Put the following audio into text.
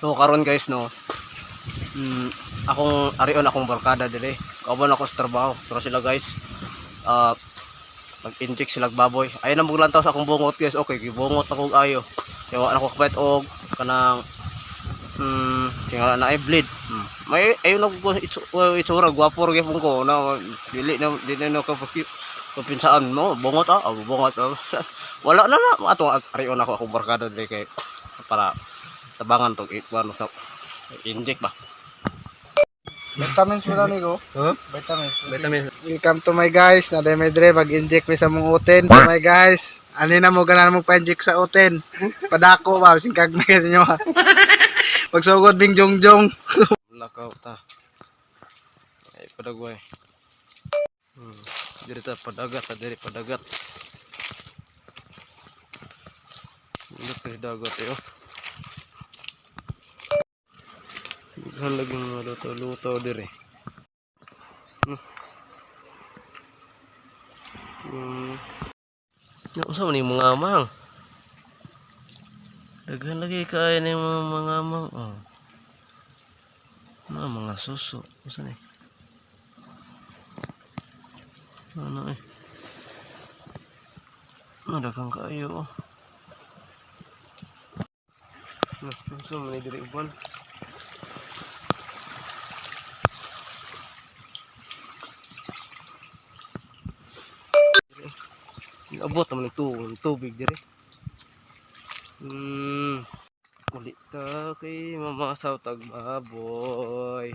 So karon guys no, akong barkada dire. Kauban ako sa trabaho. Pero sila guys, nag-inject sila baboy. Ayun ang muglantaw sa akong bungot guys. Okay, gibungot ako ayo. Kaya wala ako kapait og kanang tingala na ay bleed. May ayun ako itsura gwapo ro gyapon ko na dili na ko kapinsaan mo bungot bungot. Wala na ato arion ako akong barkada dire kay para tabangan tog ikuan sa inject ba. Vitamins mo lang ko. Huh? Vitamins. Welcome to my guys. Na may dre mag-inject mi sa mong uten. To my guys. Ani na mo ganan mo pa-inject sa uten. Padako ba singkag na kanyo. Pagsugod bing jongjong. Lakaw ta. Ay padagway. Diri ta padagat, diri padagat. Diri dagat yo. Diyan lagi mga luto-luto diri. Nausa man yung mga amang. Daghan lagi kaya ni mga amang. Mga suso. Usa ni? Ano eh? Daghang kayo. Usa man diri uban. Abot naman ng tubig dire. Uli ka kay mamasaw tag baboy.